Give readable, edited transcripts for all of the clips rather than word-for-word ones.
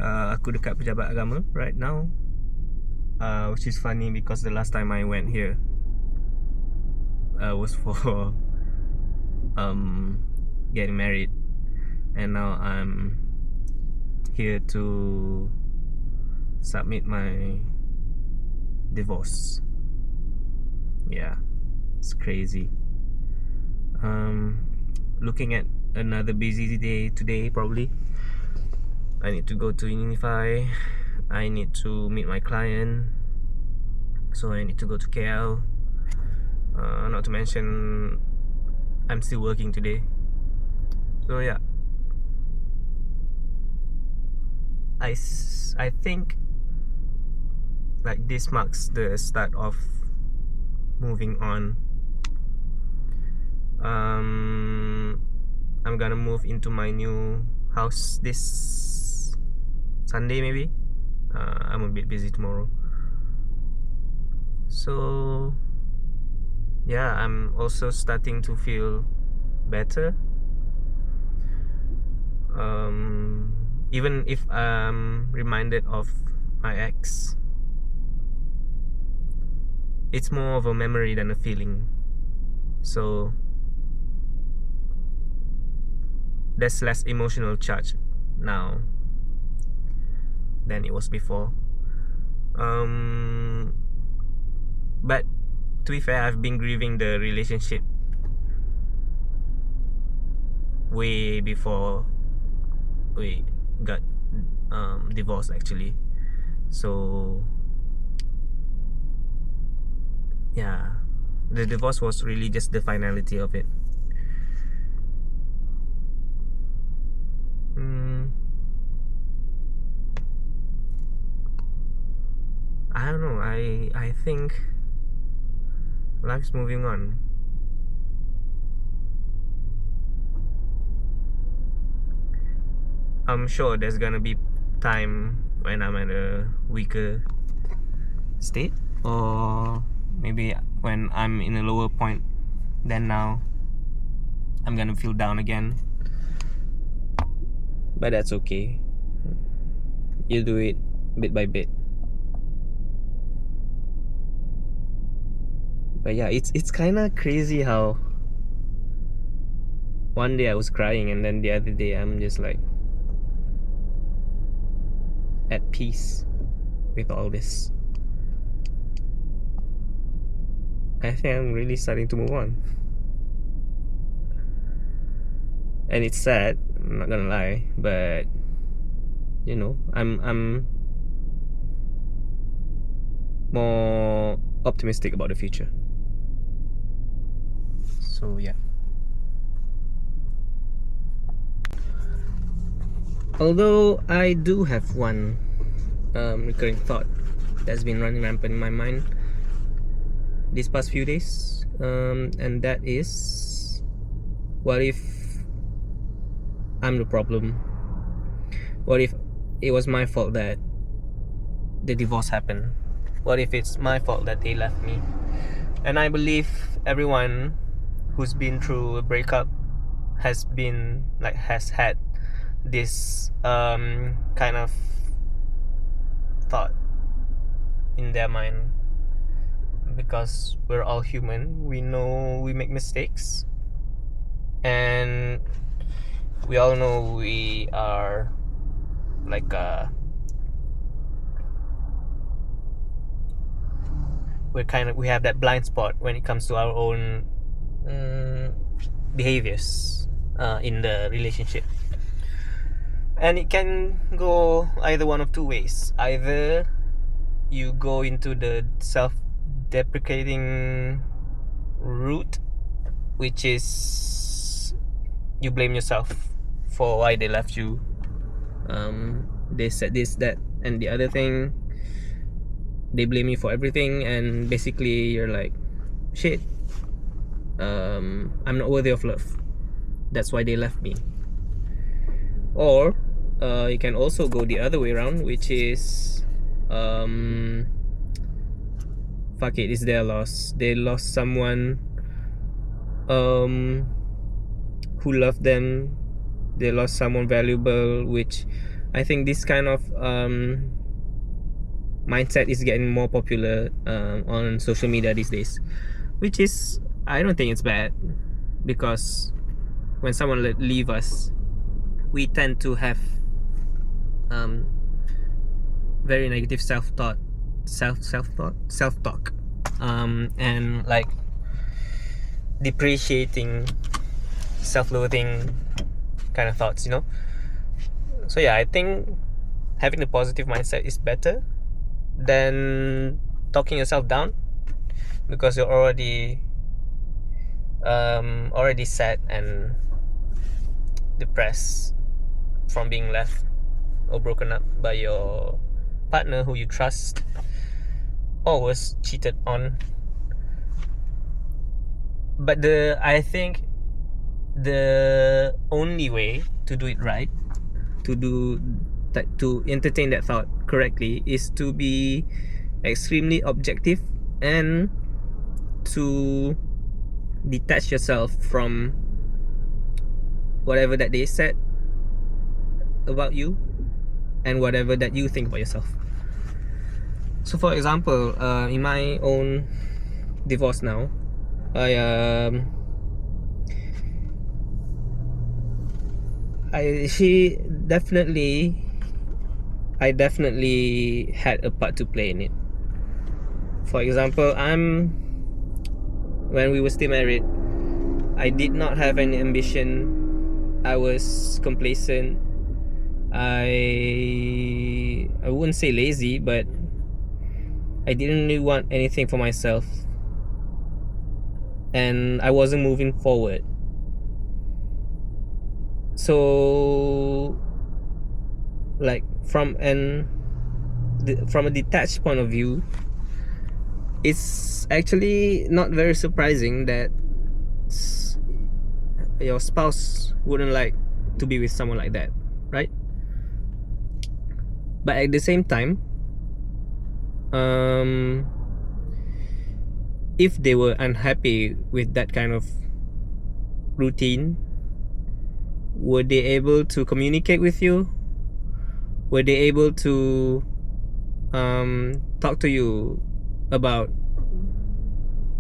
Aku dekat Pejabat Agama right now, which is funny because the last time I went here was for getting married, and now I'm here to submit my divorce. Yeah, it's crazy. Looking at another busy day today. Probably I need to go to Unify. I need to meet my client, so I need to go to KL. Not to mention I'm still working today. So yeah, I think like this marks the start of moving on. I'm gonna move into my new house this Sunday maybe. I'm a bit busy tomorrow. So yeah, I'm also starting to feel better. Even if I'm reminded of my ex, it's more of a memory than a feeling. So there's less emotional charge now than it was before. But to be fair, I've been grieving the relationship way before we got divorced actually. So yeah, the divorce was really just the finality of it. I don't know. I think life's moving on. I'm sure there's gonna be time when I'm at a weaker state, or maybe when I'm in a lower point than now, I'm gonna feel down again. But that's okay. You do it bit by bit. But yeah, it's kind of crazy how one day I was crying and then the other day I'm just like at peace with all this. I think I'm really starting to move on. And it's sad, I'm not gonna lie, but you know, I'm more optimistic about the future. So yeah. Although I do have one recurring thought that's been running rampant in my mind these past few days, and that is, what if I'm the problem? What if it was my fault that the divorce happened? What if it's my fault that they left me? And I believe everyone who's been through a breakup has had this kind of thought in their mind, because we're all human. We know we make mistakes, and we all know we are like we have that blind spot when it comes to our own behaviors in the relationship. And it can go either one of two ways. Either you go into the self-deprecating route, which is you blame yourself for why they left you. They said this, that, and the other thing. They blame you for everything, and basically you're like, shit, I'm not worthy of love. That's why they left me. Or you can also go the other way around, which is fuck it, it's their loss. They lost someone who loved them they lost someone valuable, which I think this kind of mindset is getting more popular on social media these days, which is, I don't think it's bad, because when someone leave us, we tend to have very negative self-talk, and like depreciating, self-loathing kind of thoughts, you know. So yeah, I think having a positive mindset is better than talking yourself down, because you're already sad and depressed from being left or broken up by your partner who you trust or was cheated on. But I think the only way to do it right, to entertain that thought correctly, is to be extremely objective and to detach yourself from whatever that they said about you and whatever that you think about yourself. So for example, in my own divorce now, I definitely had a part to play in it. For example, when we were still married, I did not have any ambition. I was complacent. I wouldn't say lazy, but I didn't really want anything for myself, and I wasn't moving forward. So, like, from a detached point of view, it's actually not very surprising that your spouse wouldn't like to be with someone like that, right? But at the same time, if they were unhappy with that kind of routine, were they able to communicate with you? Were they able to talk to you about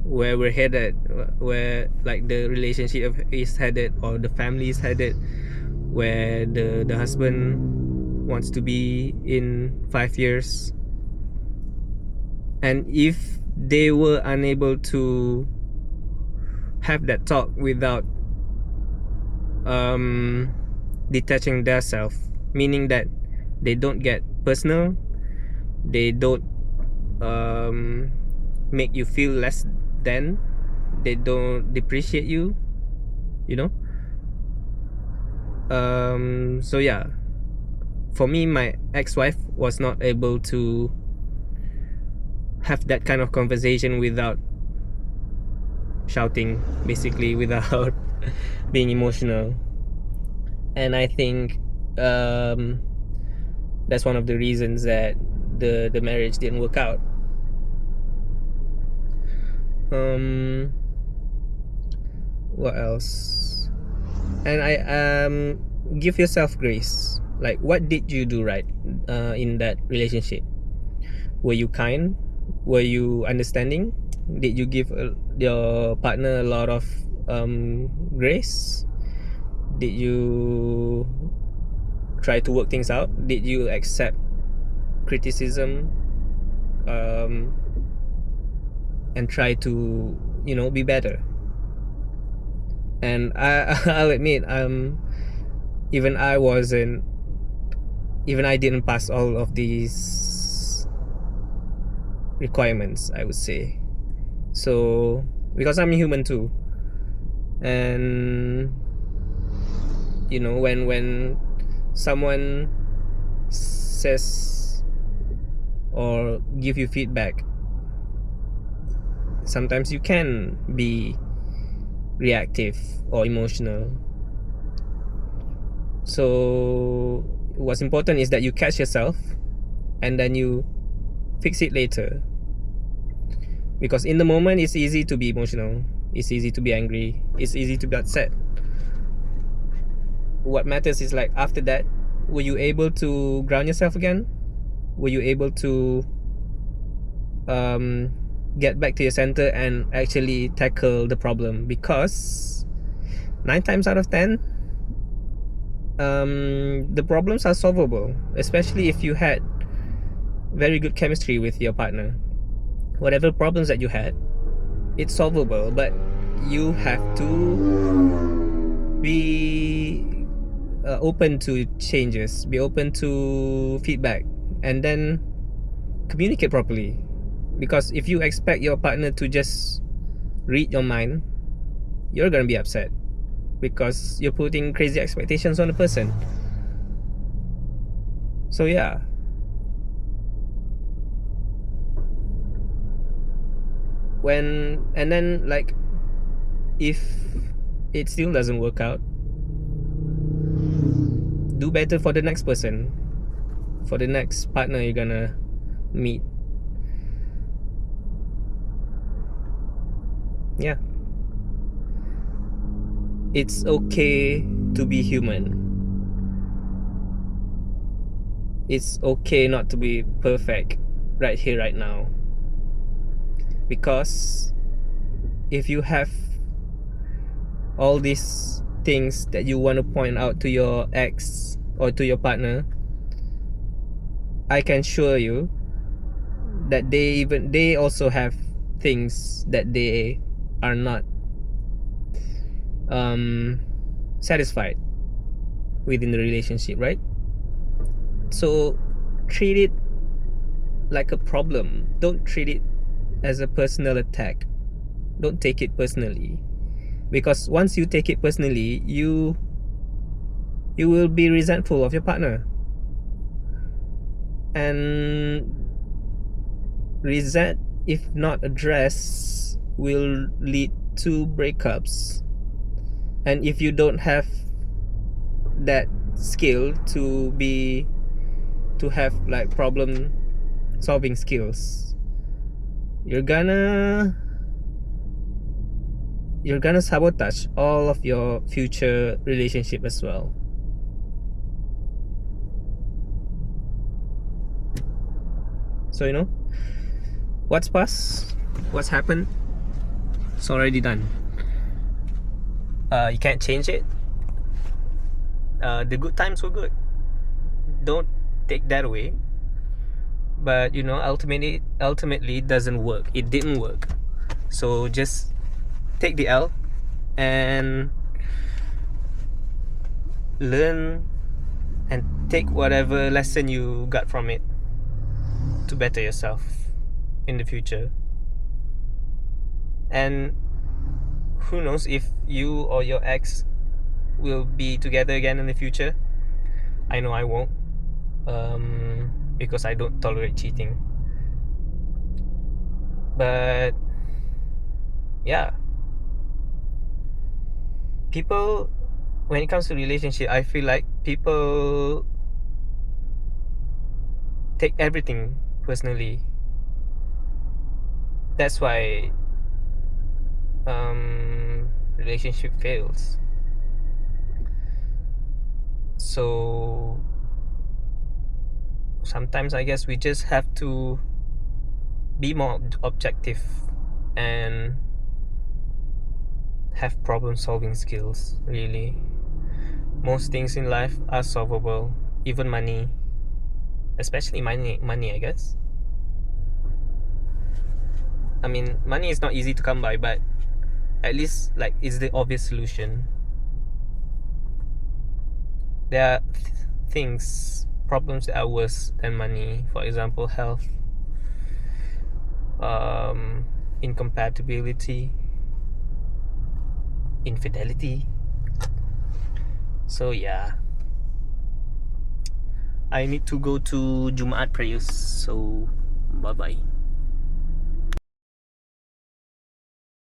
where we're headed, where like the relationship is headed, or the family is headed, where the husband wants to be in 5 years? And if they were unable to have that talk without detaching their self, meaning that they don't get personal, they don't make you feel less than, they don't depreciate you, you know. So yeah, for me, my ex-wife was not able to have that kind of conversation without shouting, basically, without being emotional. And I think that's one of the reasons that the marriage didn't work out. What else? And I give yourself grace. Like, what did you do right in that relationship? Were you kind? Were you understanding? Did you give your partner a lot of grace? Did you try to work things out? Did you accept criticism and try to, you know, be better? And I'll admit, even I didn't pass all of these requirements, I would say. So, because I'm human too, and you know, when someone says or give you feedback, sometimes you can be reactive or emotional. So what's important is that you catch yourself and then you fix it later, because in the moment it's easy to be emotional, it's easy to be angry, it's easy to be upset. what matters is like after that, were you able to ground yourself again? Were you able to get back to your center and actually tackle the problem? Because 9 times out of 10, the problems are solvable, especially if you had very good chemistry with your partner. Whatever problems that you had, it's solvable, but you have to be open to changes, be open to feedback, and then communicate properly. Because if you expect your partner to just read your mind, you're gonna be upset because you're putting crazy expectations on the person. So yeah, and then like if it still doesn't work out, do better for the next person, for the next partner you're gonna meet. Yeah, it's okay to be human. It's okay not to be perfect right here, right now. Because if you have all these things that you want to point out to your ex or to your partner, I can assure you that they also have things that they are not satisfied within the relationship, right? So treat it like a problem. Don't treat it as a personal attack. Don't take it personally, because once you take it personally, you will be resentful of your partner, and resent, if not addressed, will lead to breakups. And if you don't have that skill to have like problem solving skills, you're gonna sabotage all of your future relationship as well. So you know, what's past, what's happened, it's already done. You can't change it. The good times were good, don't take that away. But you know, ultimately it doesn't work, it didn't work. So just take the L and learn and take whatever lesson you got from it to better yourself in the future. And who knows if you or your ex will be together again in the future. I know I won't, because I don't tolerate cheating. But yeah, people, when it comes to relationship, I feel like people take everything personally. That's why relationship fails. So sometimes I guess we just have to be more objective and have problem solving skills. Really, most things in life are solvable, even money, especially money I guess. I mean, money is not easy to come by, but at least like it's the obvious solution. There are problems that are worse than money. For example, health, incompatibility, infidelity. So yeah, I need to go to Jumaat prayers, so bye bye.